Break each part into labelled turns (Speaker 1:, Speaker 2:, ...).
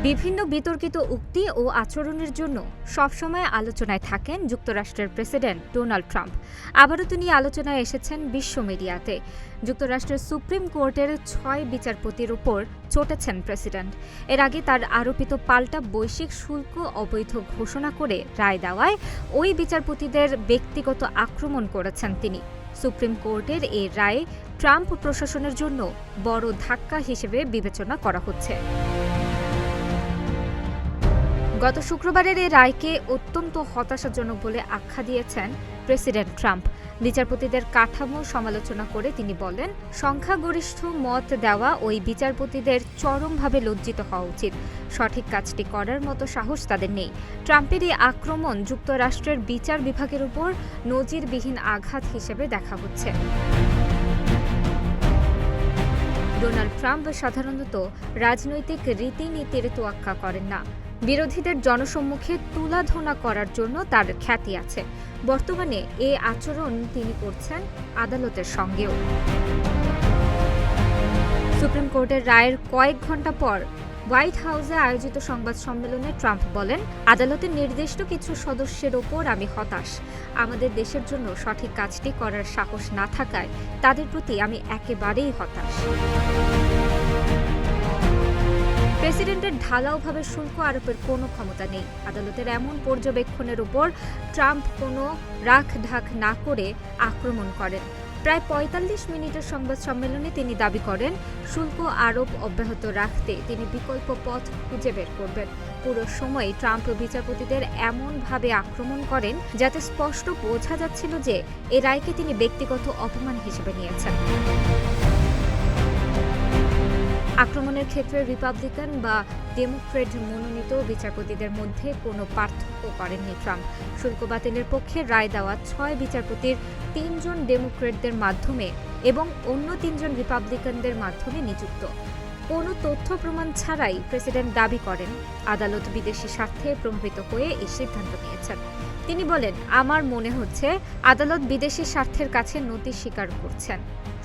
Speaker 1: বিভিন্ন বিতর্কিত উক্তি ও আচরণের জন্য সবসময় আলোচনায় থাকেন যুক্তরাষ্ট্রের প্রেসিডেন্ট ডোনাল্ড ট্রাম্প। আবারও তিনি আলোচনায় এসেছেন বিশ্ব মিডিয়াতে। যুক্তরাষ্ট্রের সুপ্রিম কোর্টের ৬ বিচারপতির উপর চটেছেন প্রেসিডেন্ট। এর আগে তার আরোপিত পাল্টা বৈশ্বিক শুল্ক অবৈধ ঘোষণা করে রায় দেওয়ায় ওই বিচারপতিদের ব্যক্তিগত আক্রমণ করেছেন তিনি। সুপ্রিম কোর্টের এই রায় ট্রাম্প প্রশাসনের জন্য বড় ধাক্কা হিসেবে বিবেচনা করা হচ্ছে। গত শুক্রবারের এই রায়কে অত্যন্ত হতাশাজনক বলে আখ্যা দিয়েছেন প্রেসিডেন্ট ট্রাম্প। বিচারপতিদের কাঠামো সমালোচনা করে তিনি বলেন, সংখ্যাগরিষ্ঠ মত দেওয়া ওই বিচারপতিদের চরমভাবে লজ্জিত হওয়া উচিত। সঠিক কাজটি করার মতো সাহস তাদের নেই। ট্রাম্পের এই আক্রমণ যুক্তরাষ্ট্রের বিচার বিভাগের উপর নজিরবিহীন আঘাত হিসেবে দেখা হচ্ছে। ডোনাল্ড ট্রাম্প সাধারণত রাজনৈতিক রীতিনীতির তোয়াক্কা করেন না। বিরোধীদের জনসম্মুখে তুলাধোনা করার জন্য তার খ্যাতি আছে। বর্তমানে এই আচরণ তিনি করছেন আদালতের সঙ্গেও। সুপ্রিম কোর্টের রায়ের কয়েক ঘণ্টা পর হোয়াইট হাউসে আয়োজিত সংবাদ সম্মেলনে ট্রাম্প বলেন, আদালতের নির্দিষ্ট কিছু সদস্যের ওপর আমি হতাশ। আমাদের দেশের জন্য সঠিক কাজটি করার সাহস না থাকায় তাদের প্রতি আমি একেবারেই হতাশ। প্রেসিডেন্টের ঢালাওভাবে শুল্ক আরোপের কোনো ক্ষমতা নেই। আদালতের এমন পর্যবেক্ষণের উপর ট্রাম্প কোনো রাখঢাক না করে আক্রমণ করেন। প্রায় ৪৫ মিনিটের সংবাদ সম্মেলনে তিনি দাবি করেন, শুল্ক আরোপ অব্যাহত রাখতে তিনি বিকল্প পথ খুঁজে বের করবেন। পুরো সময় ট্রাম্প বিচারপতিদের এমনভাবে আক্রমণ করেন যাতে স্পষ্ট বোঝা যাচ্ছিল যে এই রায়কে তিনি ব্যক্তিগত অপমান হিসেবে নিয়েছেন। আক্রমণের ক্ষেত্রে রিপাবলিকান বা ডেমোক্রেট মনোনীত বিচারপতিদের মধ্যে কোনো পার্থক্য করেননি ট্রাম্প। শুল্ক বাতিলের পক্ষে রায় দেওয়া ৬ বিচারপতির ৩ জন ডেমোক্রেটদের মাধ্যমে এবং অন্য ৩ জন রিপাবলিকানদের মাধ্যমে নিযুক্ত। কোনো তথ্য প্রমাণ ছাড়াই প্রেসিডেন্ট দাবি করেন, আদালত বিদেশি স্বার্থে প্রভাবিত হয়ে এই সিদ্ধান্ত নিয়েছেন। তিনি বলেন, আমার মনে হচ্ছে আদালত বিদেশি স্বার্থের কাছে নতি স্বীকার করছেন।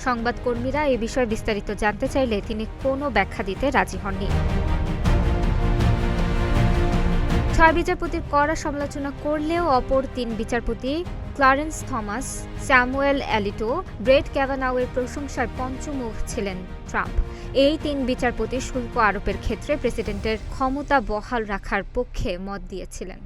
Speaker 1: সংবাদকর্মীরা এ বিষয়ে বিস্তারিত জানতে চাইলে তিনি কোনো ব্যাখ্যা দিতে রাজি হননি। ৬ বিচারপতির কড়া সমালোচনা করলেও অপর ৩ বিচারপতি Clarence Thomas, Samuel Alito, Brett ক্যাভানাউয়ের প্রশংসায় পঞ্চমুখ ছিলেন ট্রাম্প। এই ৩ বিচারপতি শুল্ক আরোপের ক্ষেত্রে প্রেসিডেন্টের ক্ষমতা বহাল রাখার পক্ষে মত দিয়েছিলেন।